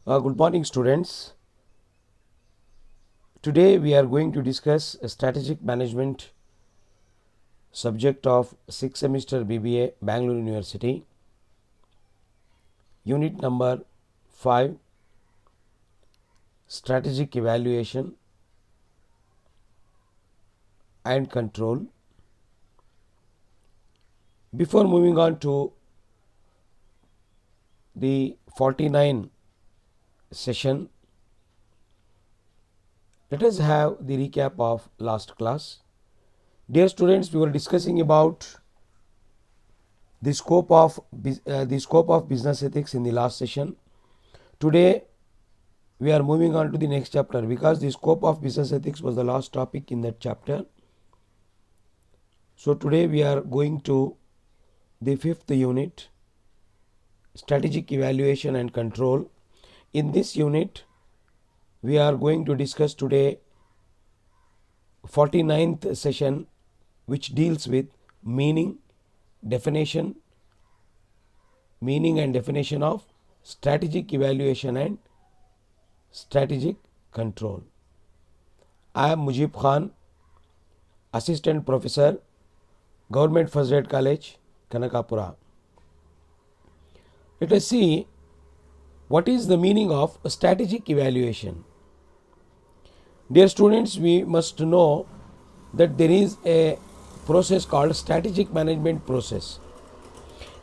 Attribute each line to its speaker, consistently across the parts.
Speaker 1: Good morning, students. Today we are going to discuss a strategic management subject of 6th semester BBA, Bangalore University. Unit number 5, Strategic Evaluation and Control. Before moving on to the 49 session, let us have the recap of last class. Dear students, we were discussing about the scope of business ethics in the last session. Today we are moving on to the next chapter because the scope of business ethics was the last topic in that chapter. So today we are going to the 5th unit, Strategic Evaluation and Control. In this unit we are going to discuss today 49th session, which deals with meaning and definition of strategic evaluation and strategic control. I am Mujib Khan, Assistant Professor, Government First Grade College, Kanakapura. Let us see what is the meaning of strategic evaluation. Dear students, we must know that there is a process called strategic management process.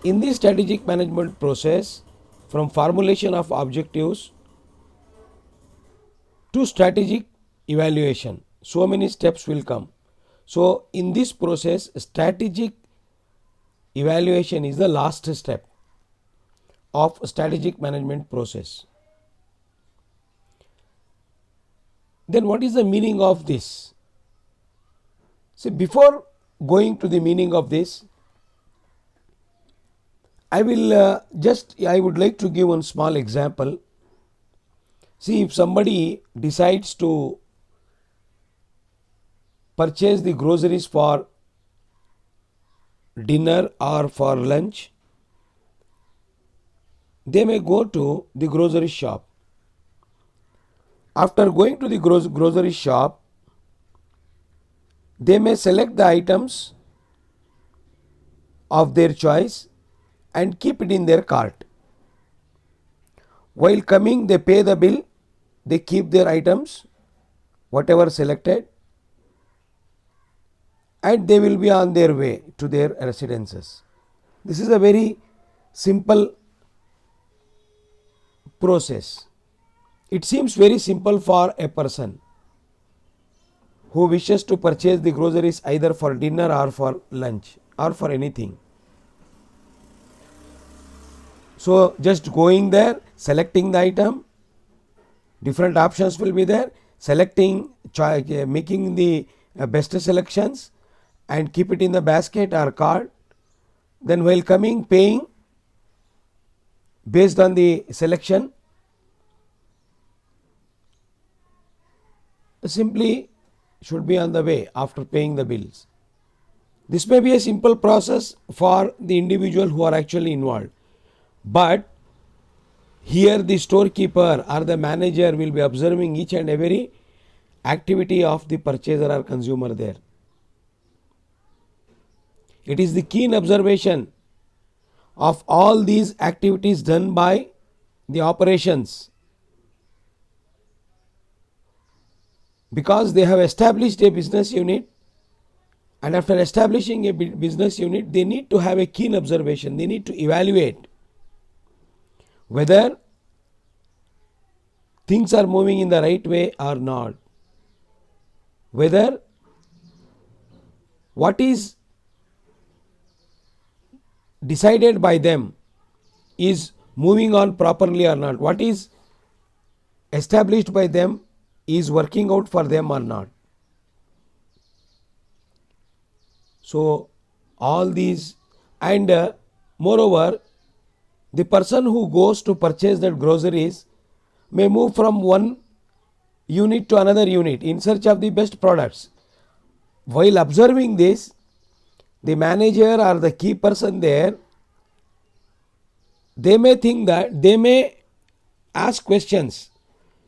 Speaker 1: In this strategic management process, from formulation of objectives to strategic evaluation, so many steps will come. So in this process, strategic evaluation is the last step of strategic management process. Then what is the meaning of this? See, before going to the meaning of this, I would like to give one small example. See, if somebody decides to purchase the groceries for dinner or for lunch, they may go to the grocery shop. After going to the grocery shop, they may select the items of their choice and keep it in their cart. While coming, they pay the bill, they keep their items, whatever selected, and they will be on their way to their residences. This is a very simple process. It seems very simple for a person who wishes to purchase the groceries either for dinner or for lunch or for anything. So just going there, selecting the item, different options will be there, selecting, making the best selections and keep it in the basket or cart. Then while coming, paying based on the selection. Simply should be on the way after paying the bills. This may be a simple process for the individual who are actually involved, but here the storekeeper or the manager will be observing each and every activity of the purchaser or consumer there. It is the keen observation of all these activities done by the operations, because they have established a business unit, and after establishing a business unit, they need to have a keen observation. They need to evaluate whether things are moving in the right way or not, whether what is decided by them is moving on properly or not, what is established by them is working out for them or not. So all these, and moreover, the person who goes to purchase that groceries may move from one unit to another unit in search of the best products. While observing this, the manager or the key person there, they may think that they may ask questions.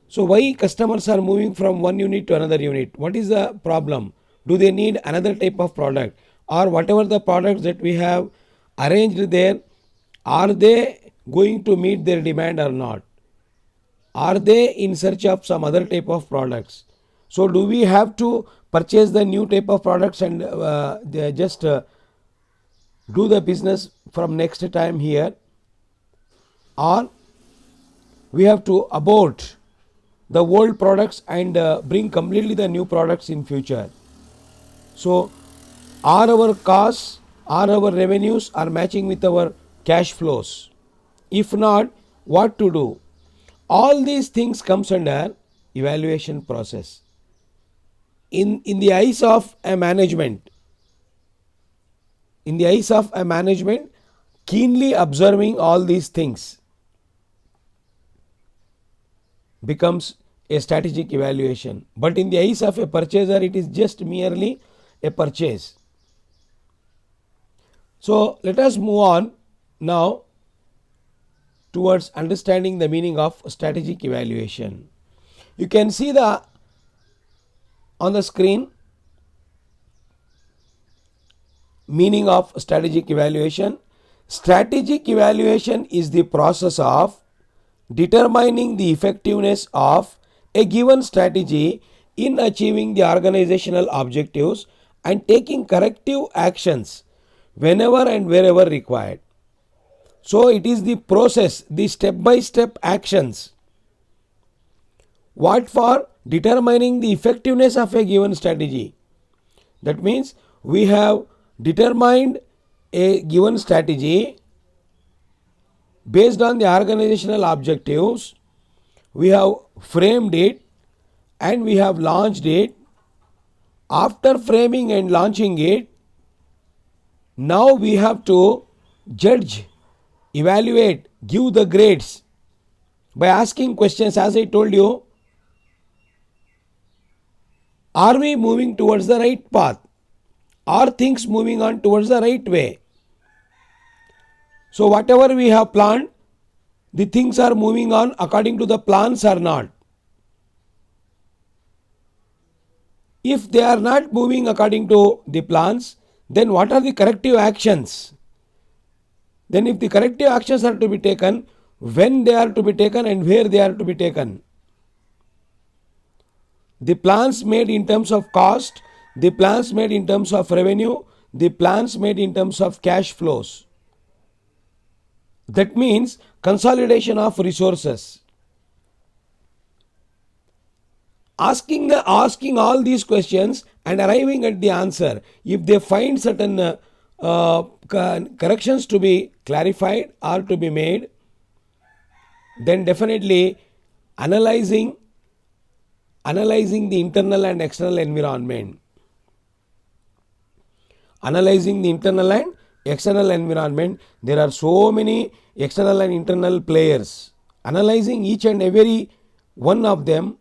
Speaker 1: So why customers are moving from one unit to another unit? What is the problem? Do they need another type of product? Or whatever the products that we have arranged there, are they going to meet their demand or not? Are they in search of some other type of products? So do we have to purchase the new type of products and just do the business from next time here, or we have to abort the old products and bring completely the new products in future? So are our costs, are our revenues are matching with our cash flows? If not, what to do? All these things comes under evaluation process. In the eyes of a management, keenly observing all these things becomes a strategic evaluation. But in the eyes of a purchaser, it is just merely a purchase. So let us move on now towards understanding the meaning of strategic evaluation. You can see on the screen meaning of strategic evaluation. Strategic evaluation is the process of determining the effectiveness of a given strategy in achieving the organizational objectives and taking corrective actions whenever and wherever required. So it is the process, the step-by-step actions. What for? Determining the effectiveness of a given strategy. That means we have determined a given strategy based on the organizational objectives. We have framed it and we have launched it. After framing and launching it, now we have to judge, evaluate, give the grades by asking questions. As I told you, are we moving towards the right path? Are things moving on towards the right way? So whatever we have planned, the things are moving on according to the plans or not? If they are not moving according to the plans, then what are the corrective actions? Then if the corrective actions are to be taken, when they are to be taken and where they are to be taken? The plans made in terms of cost, the plans made in terms of revenue, the plans made in terms of cash flows. That means consolidation of resources. Asking all these questions and arriving at the answer. If they find certain corrections to be clarified or to be made, then definitely analyzing the internal and external environment. Analyzing the internal and external environment. There are so many external and internal players. Analyzing each and every one of them,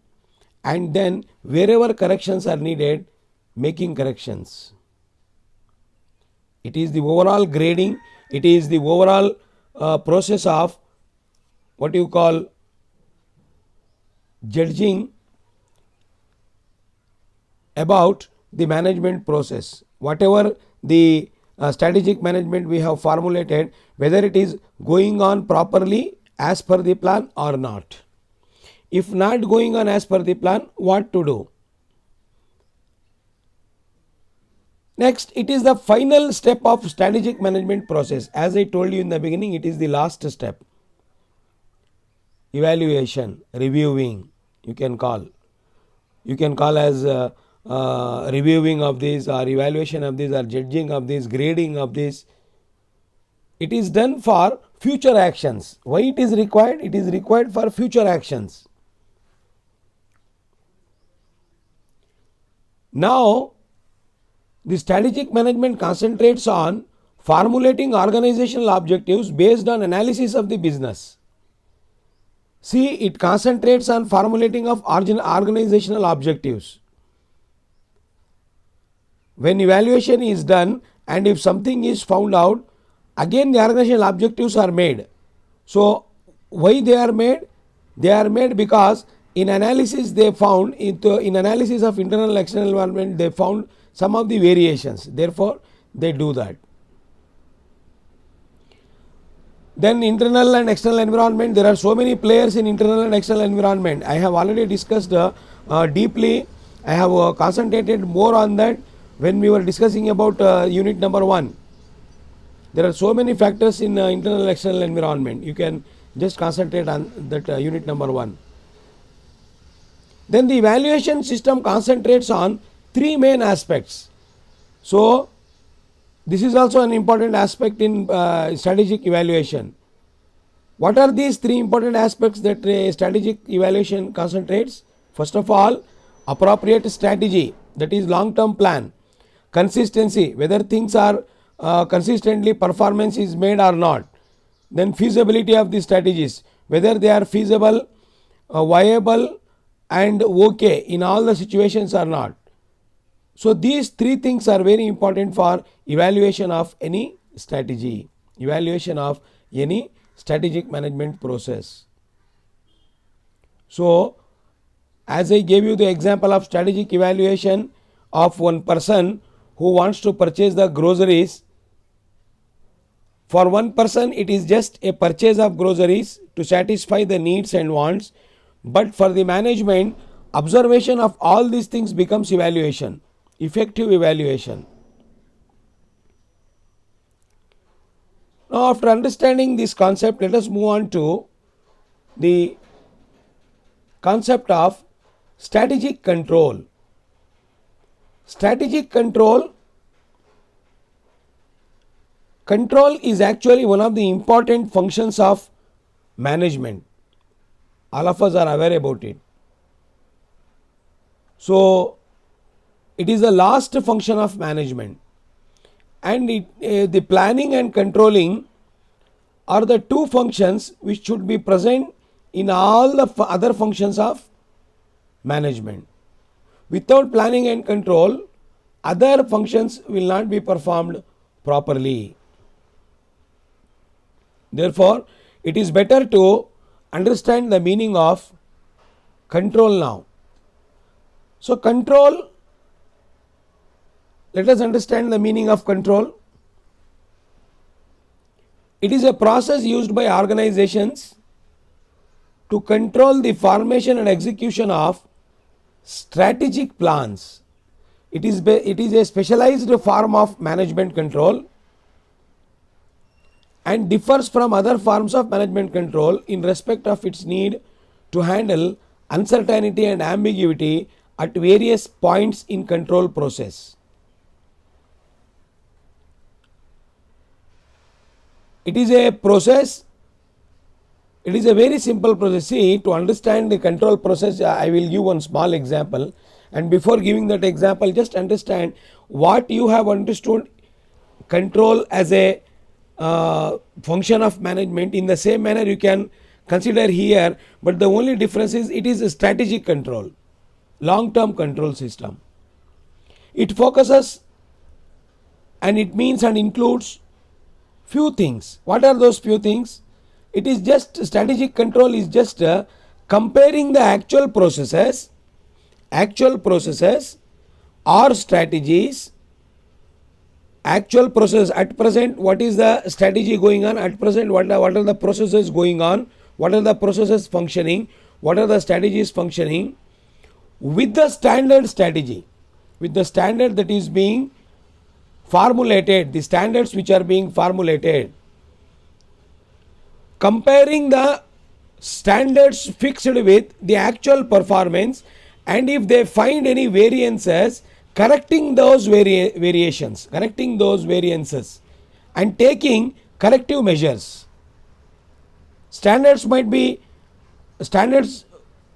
Speaker 1: and then wherever corrections are needed, making corrections. It is the overall grading. It is the overall process of what you call judging about the management process. Whatever the strategic management we have formulated, whether it is going on properly as per the plan or not. If not going on as per the plan, what to do? Next, it is the final step of strategic management process. As I told you in the beginning, it is the last step. Evaluation, reviewing, you can call as reviewing of this, or evaluation of this, or judging of this, grading of this. It is done for future actions. Why it is required? It is required for future actions. Now, the strategic management concentrates on formulating organizational objectives based on analysis of the business. See, it concentrates on formulating of organizational objectives. When evaluation is done and if something is found out, again the organizational objectives are made. So why they are made? They are made because in analysis they found in analysis of internal and external environment they found some of the variations, therefore they do that. Then internal and external environment, there are so many players in internal and external environment. I have already discussed deeply. I have concentrated more on that when we were discussing about unit number 1. There are so many factors in internal and external environment. You can just concentrate on that unit number 1. Then the evaluation system concentrates on 3 main aspects. So this is also an important aspect in strategic evaluation. What are these 3 important aspects that strategic evaluation concentrates? First of all, appropriate strategy, that is long term plan. Consistency, whether things are consistently performance is made or not. Then feasibility of the strategies, whether they are feasible, viable and okay in all the situations or not. So these 3 things are very important for evaluation of any strategy, evaluation of any strategic management process. So as I gave you the example of strategic evaluation of one person who wants to purchase the groceries. For one person it is just a purchase of groceries to satisfy the needs and wants, but for the management, observation of all these things becomes evaluation, effective evaluation. Now after understanding this concept, let us move on to the concept of strategic control. Strategic control is actually one of the important functions of management. All of us are aware about it. So it is the last function of management, and the planning and controlling are the 2 functions which should be present in all the other functions of management. Without planning and control, other functions will not be performed properly. Therefore, it is better to understand the meaning of control now. So control, let us understand the meaning of control. It is a process used by organizations to control the formation and execution of strategic plans. It is a specialized form of management control and differs from other forms of management control in respect of its need to handle uncertainty and ambiguity at various points in control process. It is a process, it is a very simple process. See, to understand the control process, I will give one small example, and before giving that example, just understand what you have understood control as a function of management. In the same manner you can consider here, but the only difference is it is a strategic control, long term control system. It focuses and it means and includes few things. What are those few things? It is just strategic control is just comparing the actual processes or strategies. Actual process at present, what is the strategy going on at present, what are the processes going on, what are the processes functioning, what are the strategies functioning, with the standard strategy, with the standard that is being formulated, the standards which are being formulated, comparing the standards fixed with the actual performance, and if they find any variances, correcting those variations, correcting those variances and taking corrective measures. Standards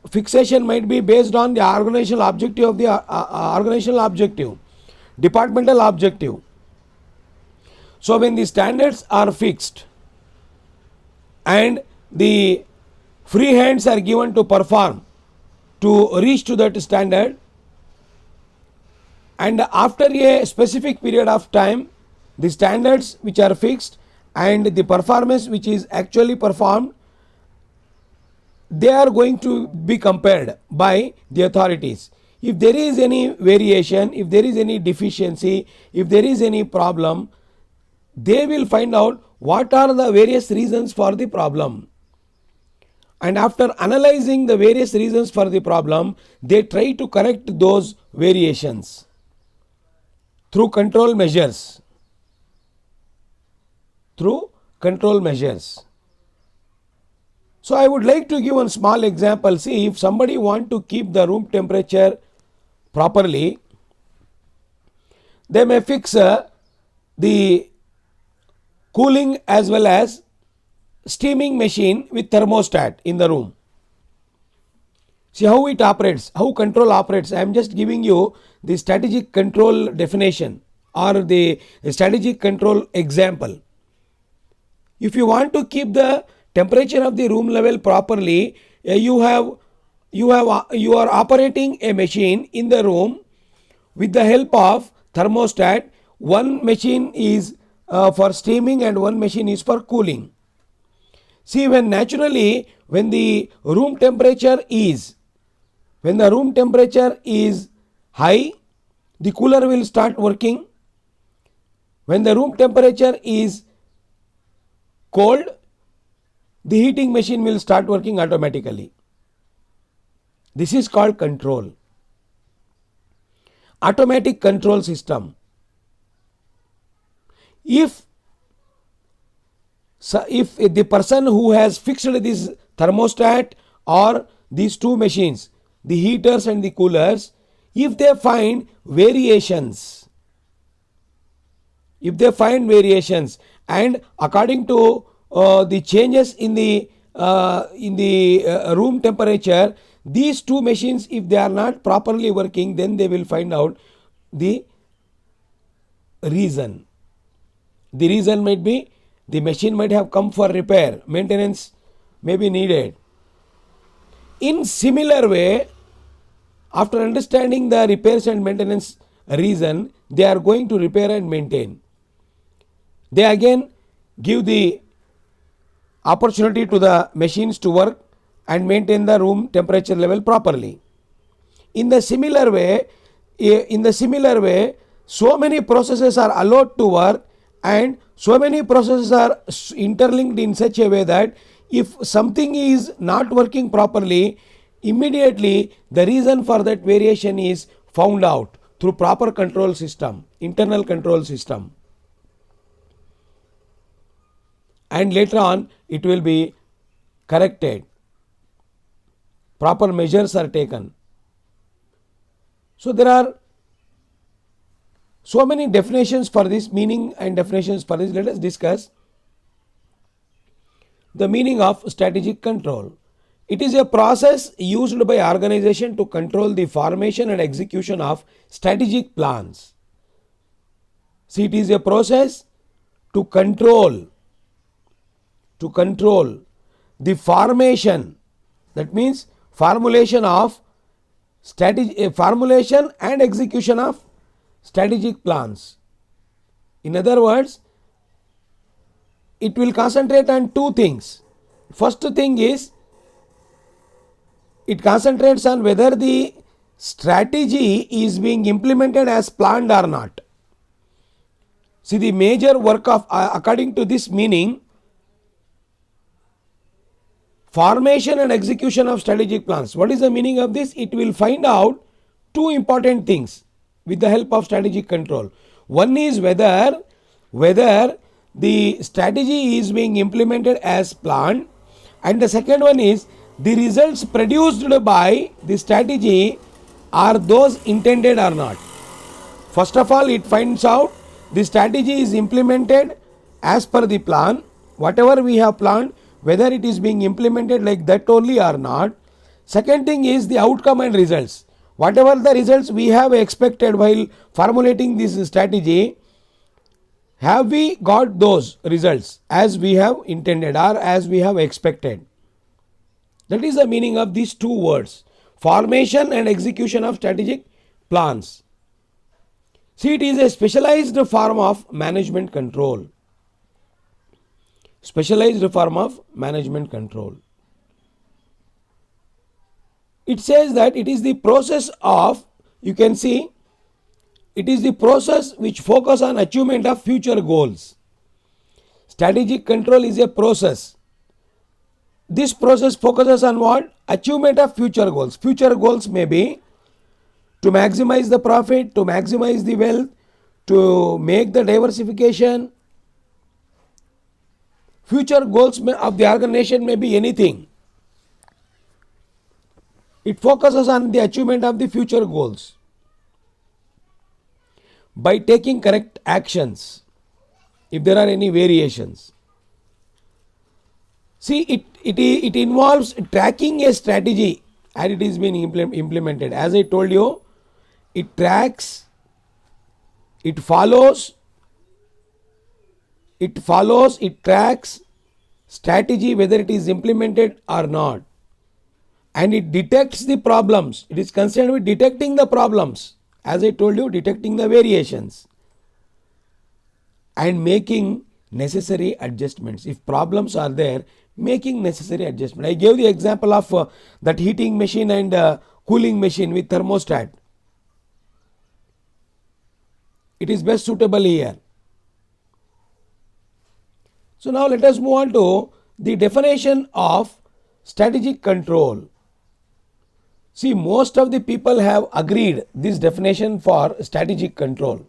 Speaker 1: fixation might be based on the organizational objective of the organizational objective, departmental objective. So when the standards are fixed and the free hands are given to perform to reach to that standard, and after a specific period of time, the standards which are fixed and the performance which is actually performed they are going to be compared by the authorities. If there is any variation, if there is any deficiency, if there is any problem, they will find out what are the various reasons for the problem. And after analyzing the various reasons for the problem, they try to correct those variations through control measures. Through control measures. So I would like to give one small example. See, if somebody want to keep the room temperature properly, they may fix the cooling as well as steaming machine with thermostat in the room. See how it operates, how control operates. I am just giving you the strategic control definition or the strategic control example. If you want to keep the temperature of the room level properly, you are operating a machine in the room with the help of thermostat. One machine is for steaming and one machine is for cooling. See, when the room temperature is high, the cooler will start working. When the room temperature is cold, the heating machine will start working automatically. This is called control. Automatic control system. If the person who has fixed this thermostat or these two machines, the heaters and the coolers, if they find variations, and according to the changes in the room temperature, these two machines, if they are not properly working, then they will find out the reason. The reason might be the machine might have come for repair, maintenance may be needed. In similar way, after understanding the repairs and maintenance reason, they are going to repair and maintain. They again give the opportunity to the machines to work and maintain the room temperature level properly. In the similar way, so many processes are allowed to work, and so many processes are interlinked in such a way that if something is not working properly, immediately the reason for that variation is found out through proper control system, internal control system. And later on it will be corrected. Proper measures are taken. So there are so many definitions for this, meaning and definitions for this. Let us discuss the meaning of strategic control. It is a process used by organization to control the formation and execution of strategic plans. See, it is a process to control the formation, that means formulation and execution of strategic plans. In other words, it will concentrate on two things. First thing is, it concentrates on whether the strategy is being implemented as planned or not. See, the major work of, according to this meaning, formation and execution of strategic plans. What is the meaning of this? It will find out two important things with the help of strategic control. One is whether the strategy is being implemented as planned, and the second one is the results produced by the strategy are those intended or not. First of all, it finds out the strategy is implemented as per the plan, whatever we have planned, whether it is being implemented like that only or not. Second thing is the outcome and results. Whatever the results we have expected while formulating this strategy, have we got those results as we have intended or as we have expected? That is the meaning of these two words, formation and execution of strategic plans. See, it is a specialized form of management control. Specialized form of management control. it says that it is the process of, you can see, it is the process which focus on achievement of future goals. Strategic control is a process. This process focuses on what? Achievement of future goals. Future goals may be to maximize the profit, to maximize the wealth, to make the diversification. Future goals of the organization may be anything. It focuses on the achievement of the future goals by taking correct actions if there are any variations. See, it involves tracking a strategy as it is being implemented. As I told you, it tracks, it follows, it tracks strategy whether it is implemented or not. And it detects the problems. It is concerned with detecting the problems. As I told you, detecting the variations and making necessary adjustments. If problems are there, making necessary adjustment. I gave the example of that heating machine and cooling machine with thermostat. It is best suitable here. So now let us move on to the definition of strategic control. See, most of the people have agreed this definition for strategic control.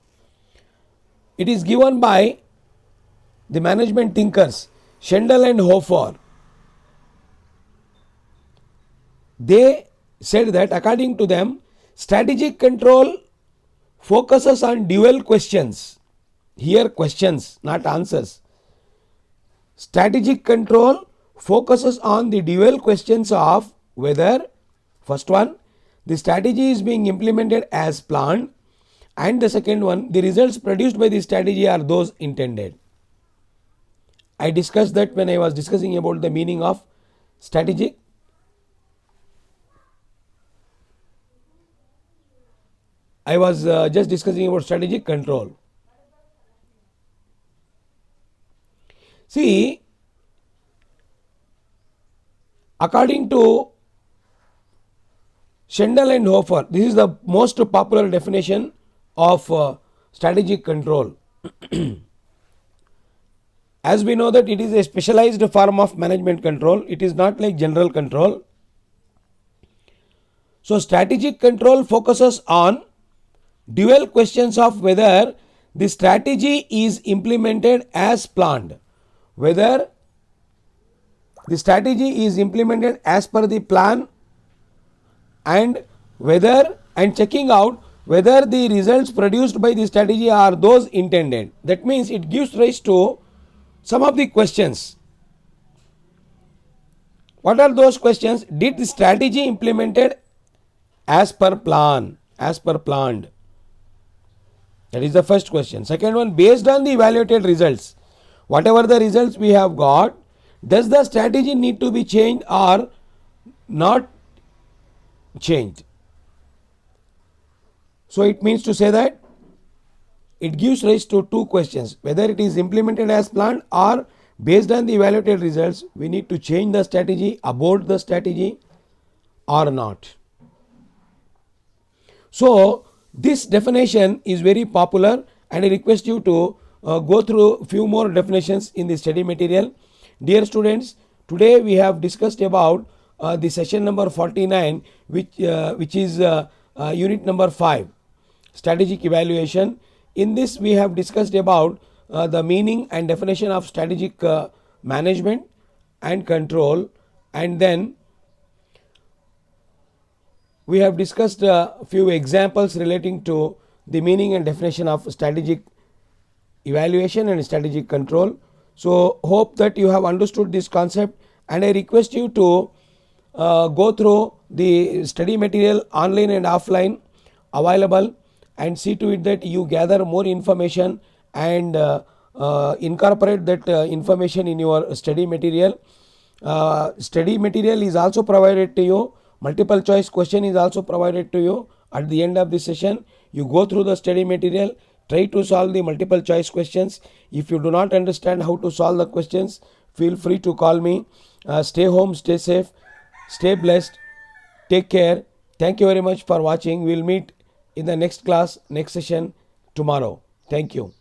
Speaker 1: It is given by the management thinkers Schendel and Hofer. They said that according to them, strategic control focuses on dual questions. Here questions, not answers. Strategic control focuses on the dual questions of whether, first one, the strategy is being implemented as planned, and the second one, the results produced by the strategy are those intended. I discussed that when I was discussing about the meaning of strategic. I was just discussing about strategic control. See, according to Schendel and Hofer, this is the most popular definition of strategic control. As we know that it is a specialized form of management control, it is not like general control. So strategic control focuses on dual questions of whether the strategy is implemented as planned, whether the strategy is implemented as per the plan, and checking out whether the results produced by the strategy are those intended. That means it gives rise to some of the questions. What are those questions? Did the strategy implemented as per plan, as per planned? That is the first question. Second one, based on the evaluated results, whatever the results we have got, does the strategy need to be changed or not changed? So it means to say that it gives rise to two questions, whether it is implemented as planned or based on the evaluated results, we need to change the strategy, abort the strategy or not. So this definition is very popular, and I request you to go through few more definitions in the study material. Dear students, today we have discussed about the session number 49, which is unit number 5, strategic evaluation. In this we have discussed about the meaning and definition of strategic management and control, and then we have discussed a few examples relating to the meaning and definition of strategic evaluation and strategic control. So hope that you have understood this concept, and I request you to go through the study material online and offline available, and see to it that you gather more information and incorporate that information in your study material. Study material is also provided to you. Multiple choice question is also provided to you. At the end of the session, you go through the study material, try to solve the multiple choice questions. If you do not understand how to solve the questions, feel free to call me. Stay home, stay safe, stay blessed. Take care. Thank you very much for watching. We'll meet in the next class, next session tomorrow. Thank you.